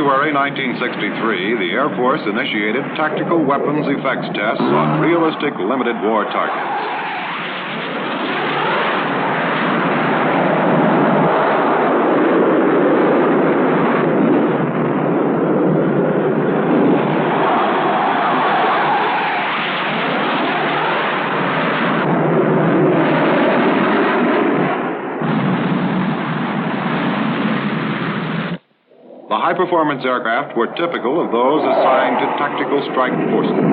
January 1963, the Air Force initiated tactical weapons effects tests on realistic limited war targets. The high-performance aircraft were typical of those assigned to tactical strike forces.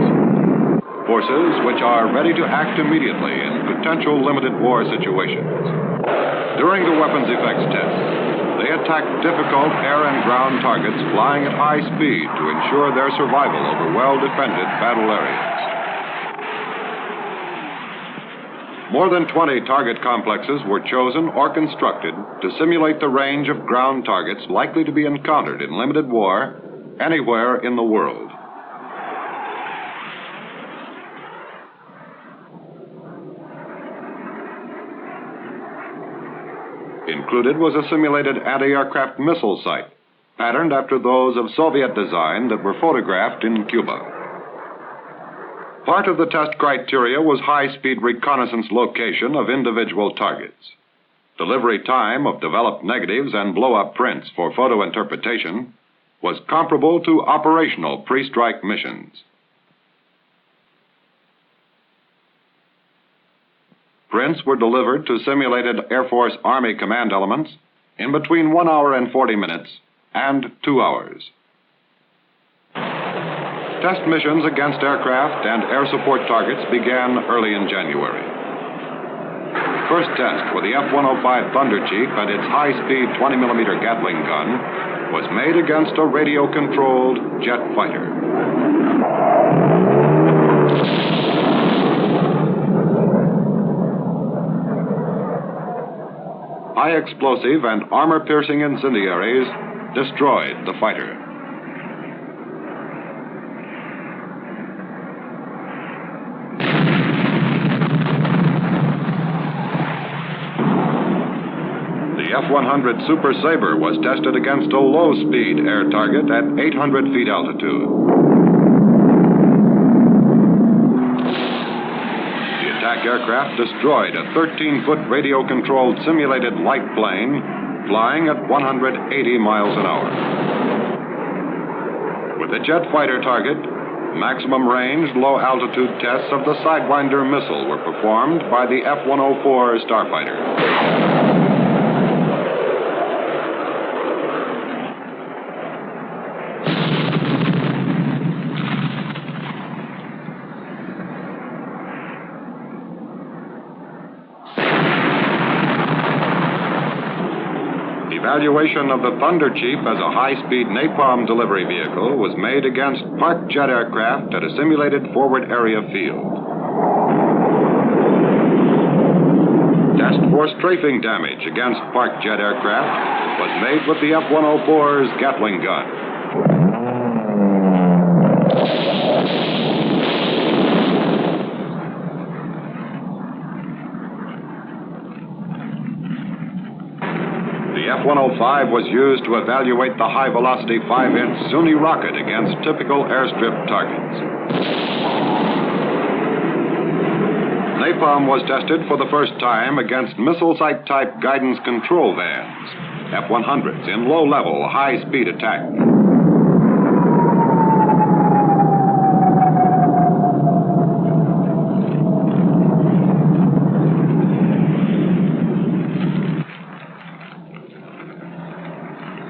Forces which are ready to act immediately in potential limited war situations. During the weapons effects tests, they attacked difficult air and ground targets flying at high speed to ensure their survival over well-defended battle areas. More than 20 target complexes were chosen or constructed to simulate the range of ground targets likely to be encountered in limited war anywhere in the world. Included was a simulated anti-aircraft missile site, patterned after those of Soviet design that were photographed in Cuba. Part of the test criteria was high-speed reconnaissance location of individual targets. Delivery time of developed negatives and blow-up prints for photo interpretation was comparable to operational pre-strike missions. Prints were delivered to simulated Air Force Army command elements in between 1 hour and 40 minutes and 2 hours. Test missions against aircraft and air support targets began early in January. First test for the F-105 Thunder Chief and its high-speed 20mm Gatling gun was made against a radio-controlled jet fighter. High-explosive and armor-piercing incendiaries destroyed the fighter. The F-100 Super Sabre was tested against a low-speed air target at 800 feet altitude. The attack aircraft destroyed a 13-foot radio-controlled simulated light plane flying at 180 miles an hour. With the jet fighter target, maximum range low-altitude tests of the Sidewinder missile were performed by the F-104 Starfighter. Evaluation of the Thunder Chief as a high-speed napalm delivery vehicle was made against parked jet aircraft at a simulated forward area field. Test for strafing damage against parked jet aircraft was made with the F-104's Gatling gun. The F-105 was used to evaluate the high-velocity 5-inch Zuni rocket against typical airstrip targets. Napalm was tested for the first time against missile site-type guidance control vans, F-100s, in low-level, high-speed attack.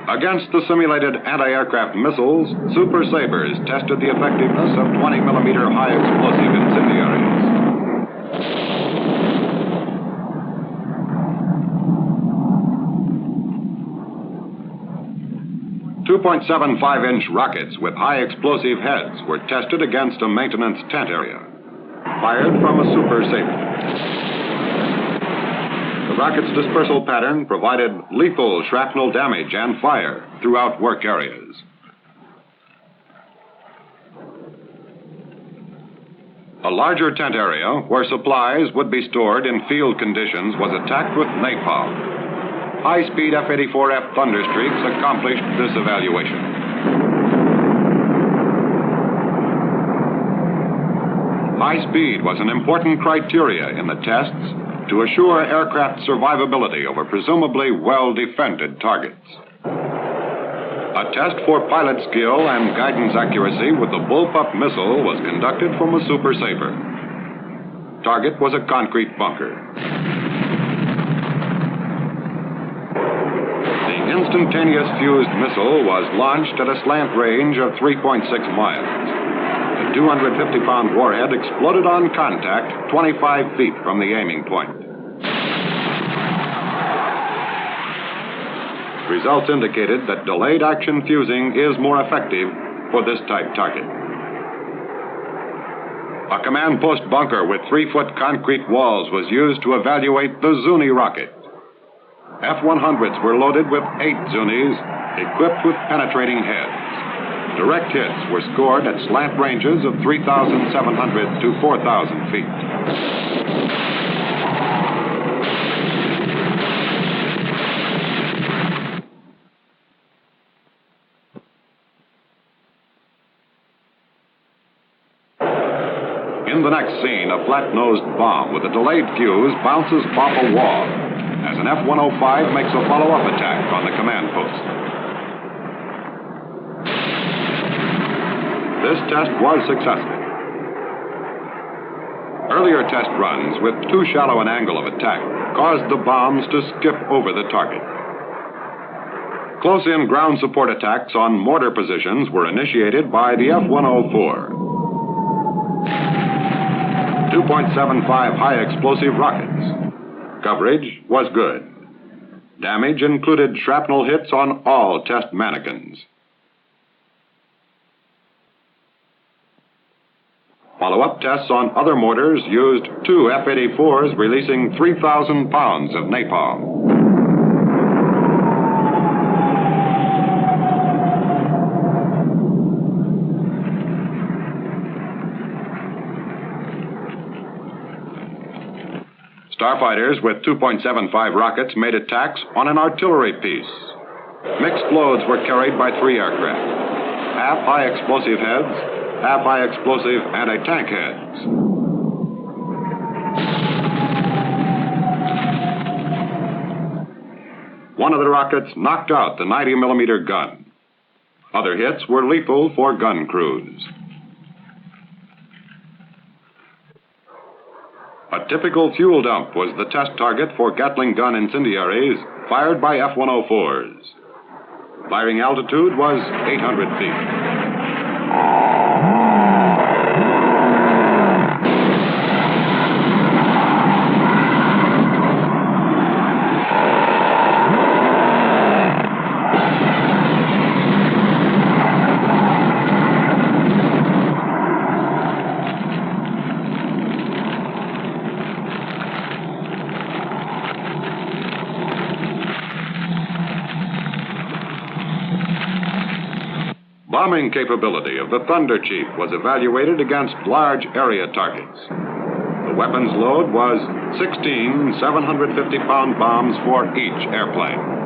Against the simulated anti-aircraft missiles, Super Sabres tested the effectiveness of 20mm high-explosive incendiaries. .75-inch rockets with high-explosive heads were tested against a maintenance tent area, fired from a Super Sabre. The rocket's dispersal pattern provided lethal shrapnel damage and fire throughout work areas. A larger tent area where supplies would be stored in field conditions was attacked with napalm. High-speed F-84F Thunderstreaks accomplished this evaluation. High speed was an important criteria in the tests to assure aircraft survivability over presumably well-defended targets. A test for pilot skill and guidance accuracy with the bullpup missile was conducted from a Super Sabre. Target was a concrete bunker. The instantaneous fused missile was launched at a slant range of 3.6 miles. The 250-pound warhead exploded on contact 25 feet from the aiming point. Results indicated that delayed action fusing is more effective for this type target. A command post bunker with 3-foot concrete walls was used to evaluate the Zuni rocket. F-100s were loaded with 8 Zunis equipped with penetrating heads. Direct hits were scored at slant ranges of 3,700 to 4,000 feet. In the next scene, a flat-nosed bomb with a delayed fuse bounces off a wall as an F-105 makes a follow-up attack on the command post. This test was successful. Earlier test runs with too shallow an angle of attack caused the bombs to skip over the target. Close-in ground support attacks on mortar positions were initiated by the F-104. 2.75 high-explosive rockets. Coverage was good. Damage included shrapnel hits on all test mannequins. Follow-up tests on other mortars used 2 F-84s releasing 3,000 pounds of napalm. Starfighters with 2.75 rockets made attacks on an artillery piece. Mixed loads were carried by 3 aircraft. Half high-explosive heads, half high-explosive anti-tank heads. One of the rockets knocked out the 90-millimeter gun. Other hits were lethal for gun crews. A typical fuel dump was the test target for Gatling gun incendiaries fired by F-104s. Firing altitude was 800 feet. Bombing capability of the Thunder Chief was evaluated against large area targets. The weapons load was 16 750-pound bombs for each airplane.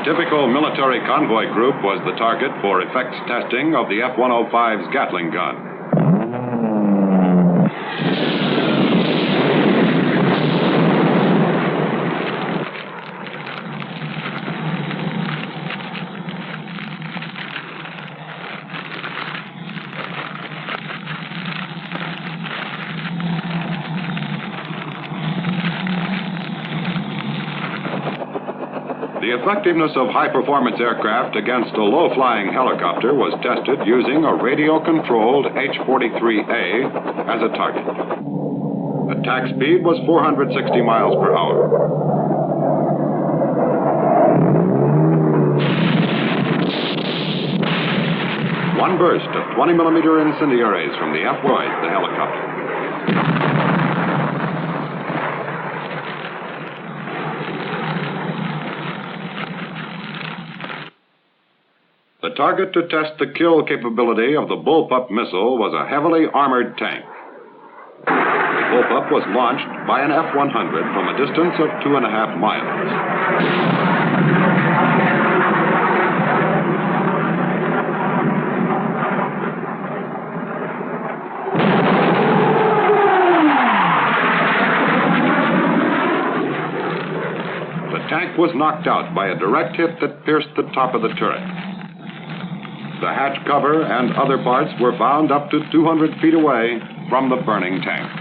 Typical military convoy group was the target for effects testing of the F-105's Gatling gun. The effectiveness of high-performance aircraft against a low-flying helicopter was tested using a radio-controlled H-43A as a target. Attack speed was 460 miles per hour. One burst of 20-millimeter incendiaries from the F-105 the helicopter. The target to test the kill capability of the bullpup missile was a heavily armored tank. The bullpup was launched by an F-100 from a distance of 2.5 miles. The tank was knocked out by a direct hit that pierced the top of the turret. The hatch cover and other parts were found up to 200 feet away from the burning tank.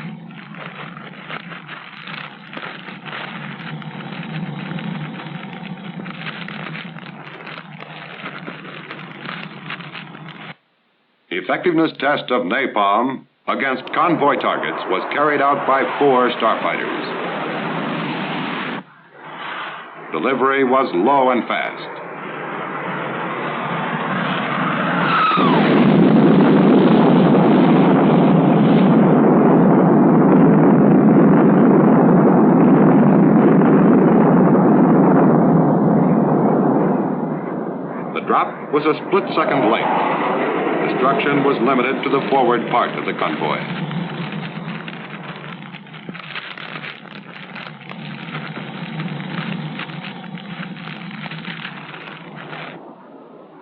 Effectiveness test of napalm against convoy targets was carried out by 4 starfighters. Delivery was low and fast. The drop was a split-second length. Destruction was limited to the forward part of the convoy.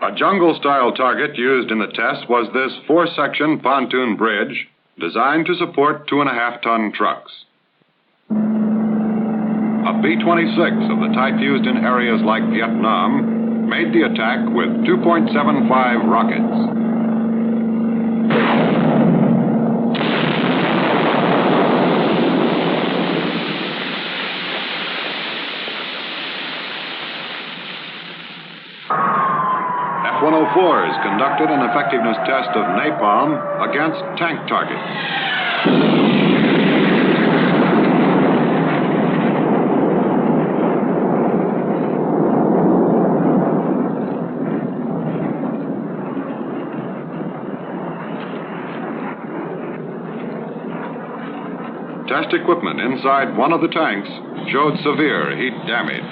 A jungle-style target used in the test was this 4-section pontoon bridge designed to support 2.5-ton trucks. A B-26 of the type used in areas like Vietnam made the attack with 2.75 rockets. F-104s conducted an effectiveness test of napalm against tank targets. Test equipment inside one of the tanks showed severe heat damage.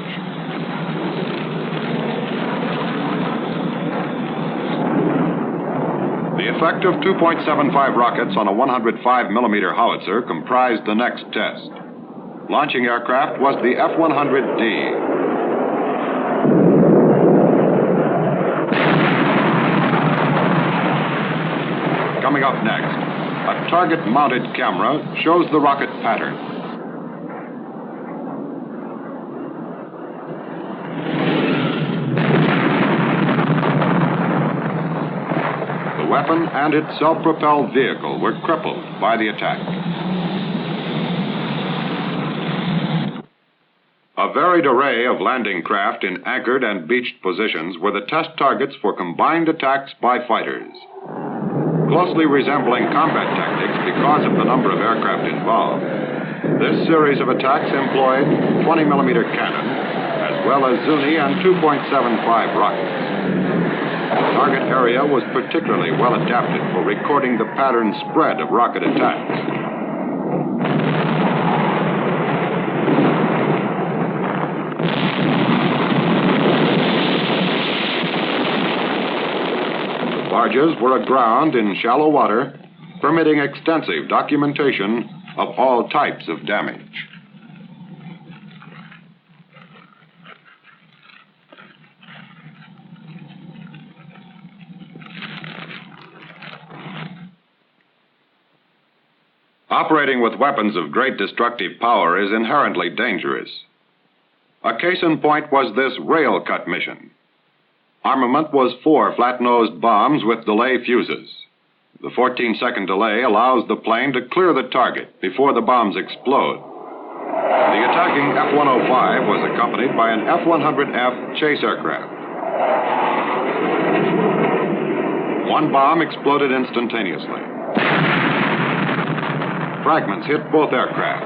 The effect of 2.75 rockets on a 105-millimeter howitzer comprised the next test. Launching aircraft was the F-100D. Coming up next, a target-mounted camera shows the rocket pattern. The weapon and its self-propelled vehicle were crippled by the attack. A varied array of landing craft in anchored and beached positions were the test targets for combined attacks by fighters. Closely resembling combat tactics because of the number of aircraft involved, this series of attacks employed 20-millimeter cannon, as well as Zuni and 2.75 rockets. The target area was particularly well adapted for recording the pattern spread of rocket attacks. The barges were aground in shallow water, permitting extensive documentation of all types of damage. Operating with weapons of great destructive power is inherently dangerous. A case in point was this rail cut mission. Armament was 4 flat-nosed bombs with delay fuses. The 14-second delay allows the plane to clear the target before the bombs explode. The attacking F-105 was accompanied by an F-100F chase aircraft. One bomb exploded instantaneously. Fragments hit both aircraft.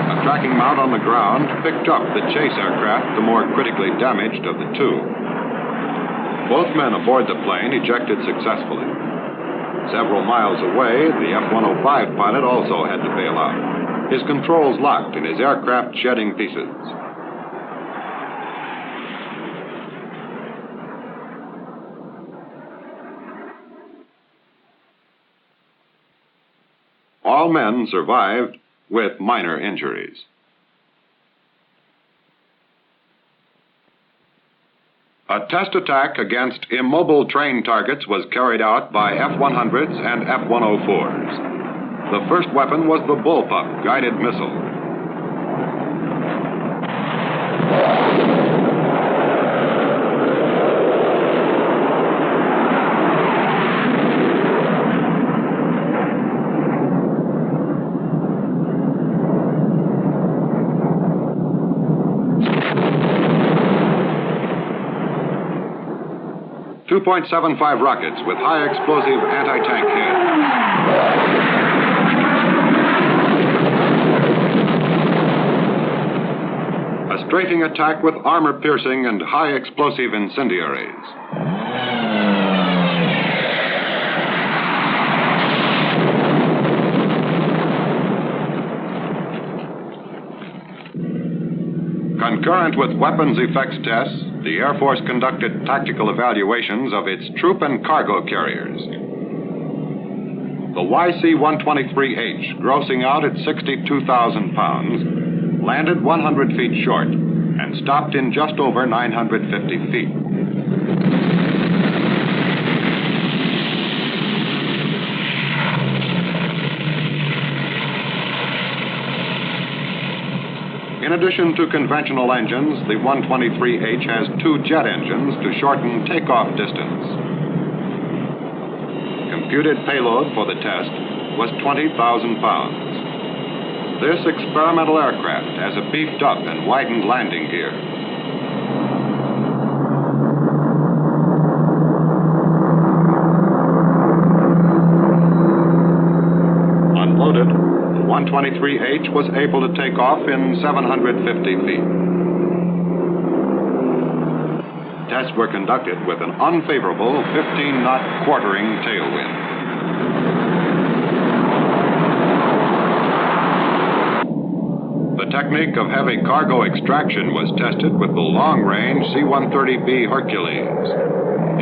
A tracking mount on the ground picked up the chase aircraft, the more critically damaged of the two. Both men aboard the plane ejected successfully. Several miles away, the F-105 pilot also had to bail out. His controls locked and his aircraft shedding pieces. All men survived with minor injuries. A test attack against immobile train targets was carried out by F-100s and F-104s. The first weapon was the bullpup guided missile. 2.75 rockets with high explosive anti-tank head. A strafing attack with armor-piercing and high explosive incendiaries. Concurrent with weapons effects tests, the Air Force conducted tactical evaluations of its troop and cargo carriers. The YC-123H, grossing out at 62,000 pounds, landed 100 feet short and stopped in just over 950 feet. In addition to conventional engines, the 123H has two jet engines to shorten takeoff distance. Computed payload for the test was 20,000 pounds. This experimental aircraft has a beefed up and widened landing gear. Unloaded, 123H was able to take off in 750 feet. Tests were conducted with an unfavorable 15-knot quartering tailwind. The technique of heavy cargo extraction was tested with the long-range C-130B Hercules.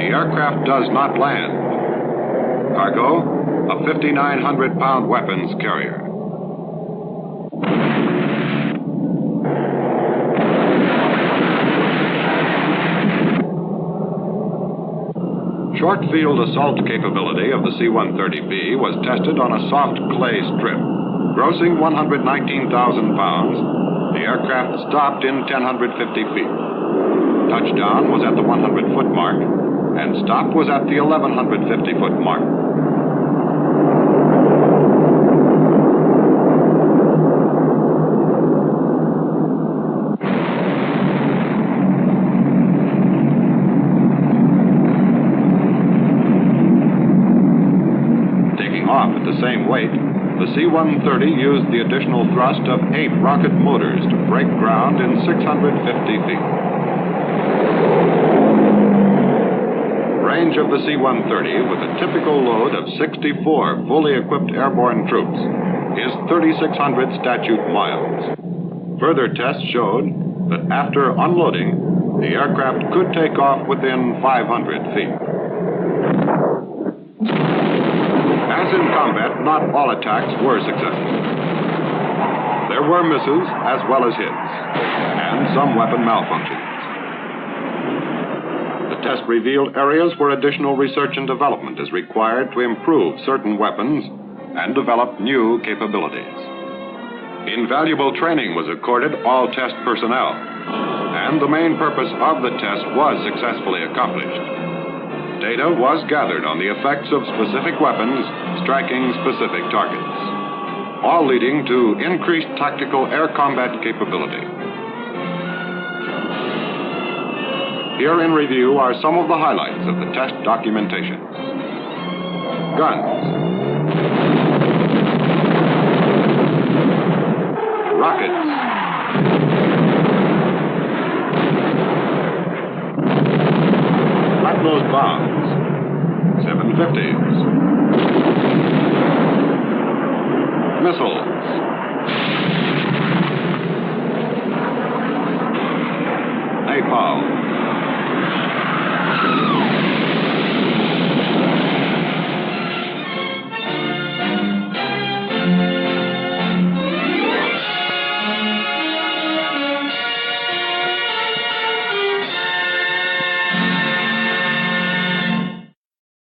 The aircraft does not land. Cargo, a 5,900-pound weapons carrier. Short field assault capability of the C-130B was tested on a soft clay strip. Grossing 119,000 pounds, the aircraft stopped in 1,050 feet. Touchdown was at the 100-foot mark, and stop was at the 1,150-foot mark. Off at the same weight, the C-130 used the additional thrust of 8 rocket motors to break ground in 650 feet. Range of the C-130 with a typical load of 64 fully equipped airborne troops is 3,600 statute miles. Further tests showed that after unloading, the aircraft could take off within 500 feet. As in combat, not all attacks were successful. There were misses as well as hits, and some weapon malfunctions. The test revealed areas where additional research and development is required to improve certain weapons and develop new capabilities. Invaluable training was accorded all test personnel, and the main purpose of the test was successfully accomplished. Data was gathered on the effects of specific weapons striking specific targets, all leading to increased tactical air combat capability. Here in review are some of the highlights of the test documentation. Guns. Rockets. Flat-nosed bombs. 750s. Missiles. Napalm.